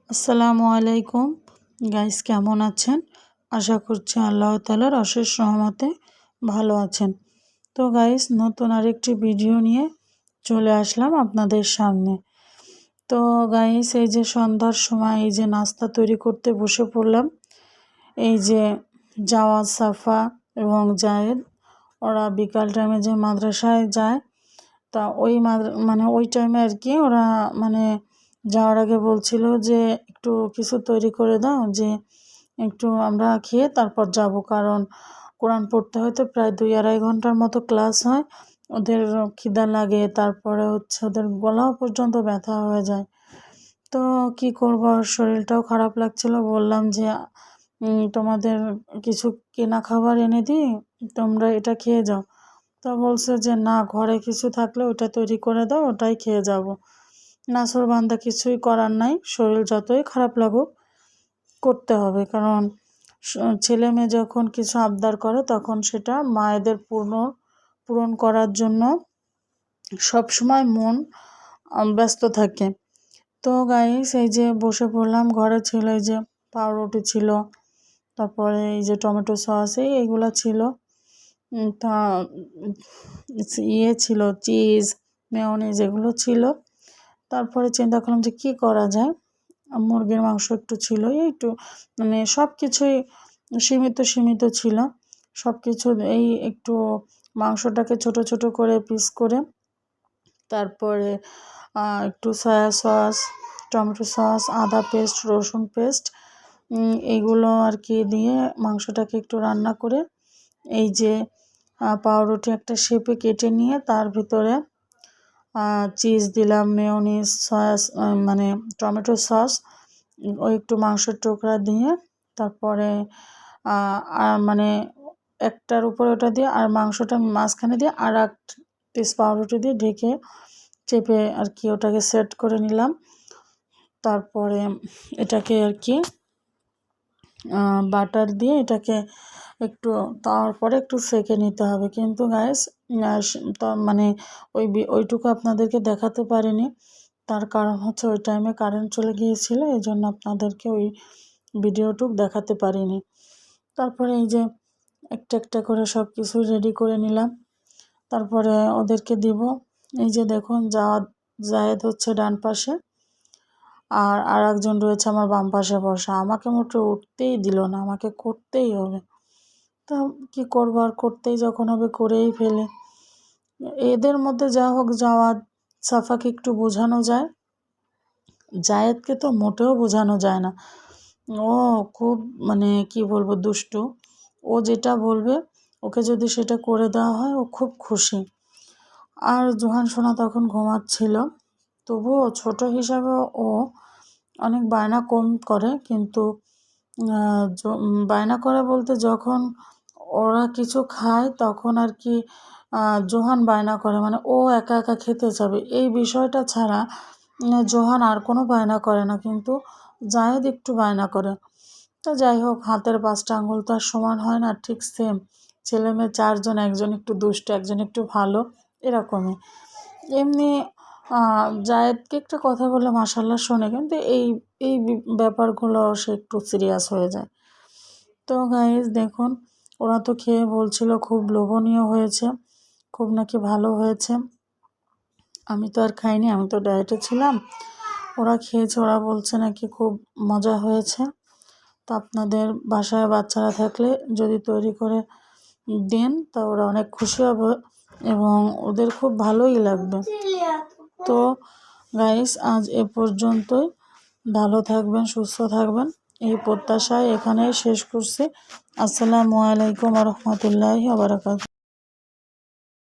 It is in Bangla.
আসসালামু আলাইকুম গাইস, কেমন আছেন? আশা করছি আল্লাহ তাআলার অশেষ রহমতে ভালো আছেন। তো গাইস, নতুন আরেকটি ভিডিও নিয়ে চলে আসলাম আপনাদের সামনে। তো গাইস, এই যে সন্ধ্যার সময় এই যে নাস্তা তৈরি করতে বসে পড়লাম। এই যে জাওয়াদ, সাফা এবং জায়েদ ওরা বিকাল টাইমে যে মাদ্রাসায় যায়, তা ওই ওই টাইমে আর কি ওরা যাওয়ার আগে বলছিল যে একটু কিছু তৈরি করে দাও, যে একটু আমরা খেয়ে তারপর যাব, কারণ কোরআন পড়তে হয়তো প্রায় 2-2.5 ঘন্টার মতো ক্লাস হয়। ওদের খিদা লাগে, তারপরে হচ্ছে ওদের গলাও পর্যন্ত ব্যথা হয়ে যায়। তো কি করব, শরীরটাও খারাপ লাগছিল। বললাম যে তোমাদের কিছু কেনা খাবার এনে দিই, তোমরা এটা খেয়ে যাও। তো বলছে যে না, ঘরে কিছু থাকলে ওটা তৈরি করে দাও, ওটাই খেয়ে যাব। নাছোড়বান্দা, কিছুই করার নাই, শরীর যতই খারাপ লাগুক করতে হবে, কারণ ছেলে মেয়ে যখন কিছু আবদার করে তখন সেটা মায়েদের পূরণ করার জন্য সবসময় মন ব্যস্ত থাকে। তো গাইস, এই যে বসে পড়লাম, ঘরে ছিল এই যে পাউরুটি ছিল, তারপরে এই যে টমেটো সস এইগুলা ছিল, তা ছিল চিজ, মেয়োনিজ, এগুলো ছিল। তারপরে চিন্তা করলাম যে কি করা যায়। মুরগির মাংস একটু ছিল, একটু সব কিছুই সীমিত ছিল। সব কিছু এই একটু মাংসটাকে ছোট ছোট করে পিস করে, তারপরে একটু সয়া সস, টমেটো সস, আদা পেস্ট, রসুন পেস্ট, এইগুলো আর কি দিয়ে মাংসটাকে একটু রান্না করে এই যে পাউরুটি একটা শেপে কেটে নিয়ে তার ভিতরে চিজ দিলাম, মেয়োনিজ, সস টমেটো সস, ওই একটু মাংসের টুকরা দিয়ে, তারপরে একটার উপরে ওটা দিয়ে আর মাংসটা মাঝখানে দিয়ে আর এক পিস পাউরুটি দিয়ে ঢেকে চেপে আর কি ওটাকে সেট করে নিলাম। তারপরে এটাকে আর কি বাটার দিয়ে এটাকে একটু তারপরে একটু সেঁকে নিতে হবে। কিন্তু গাইস, ওইটুকু আপনাদেরকে দেখাতে পারিনি, তার কারণ হচ্ছে ওই টাইমে কারেন্ট চলে গিয়েছিল, এই জন্য আপনাদেরকে ওই ভিডিওটুক দেখাতে পারিনি। তারপরে এই যে একটা একটা করে সব কিছু রেডি করে নিলাম, তারপরে ওদেরকে দিব। এই যে দেখুন, জায়েদ হচ্ছে ডান পাশে, আর একজন রয়েছে আমার বাম পাশে বসা। আমাকে মোটে উঠতেই দিল না, আমাকে করতেই হবে। তা কি করবো, আর করতেই যখন হবে করেই ফেলে। এদের মধ্যে যা হোক, জাওয়াদ, সাফাকে একটু বোঝানো যায়, জায়েদকে তো মোটেও বোঝানো যায় না। ও খুব কি বলবো, দুষ্টু। ও যেটা বলবে, ওকে যদি সেটা করে দেওয়া হয়, ও খুব খুশি। আর জোহান সোনা তখন ঘুমাচ্ছিল, তবুও ছোট হিসাবে ও অনেক বায়না কম করে, কিন্তু বায়না করে বলতে যখন ওরা কিছু খায় তখন আর কি জোহান বায়না করে, ও একা একা খেতে যাবে, এই বিষয়টা ছাড়া জোহান আর কোনো বায়না করে না। কিন্তু জায়েদ একটু বায়না করে। তো যাই হোক, হাতের 5টা আঙুল তো আর সমান হয় না, ঠিক সেম ছেলে মেয়ে 4জন, একজন একটু দুষ্ট, একজন একটু ভালো, এরকমই। এমনি জায়েদকে একটা কথা বলে মাশাল্লাহ শোনে, কিন্তু এই এই ব্যাপারগুলো সে একটু সিরিয়াস হয়ে যায়। তো গাইজ দেখুন, ওরা তো খেয়ে বলছিল খুব লোভনীয় হয়েছে, খুব নাকি ভালো হয়েছে। আমি তো আর খাইনি, আমি তো ডায়েটে ছিলাম। ওরা খেয়েছে, ওরা বলছে নাকি খুব মজা হয়েছে। তো আপনাদের বাসায় বাচ্চারা থাকলে যদি তৈরি করে দেন, তা ওরা অনেক খুশি হবে এবং ওদের খুব ভালোই লাগবে। তো গাইস, আজ এ পর্যন্তই। ভালো থাকবেন, সুস্থ থাকবেন, এই প্রত্যাশায় এখানেই শেষ করছি। আসসালামু আলাইকুম ওয়া রাহমাতুল্লাহি ওয়া বারাকাতুহু।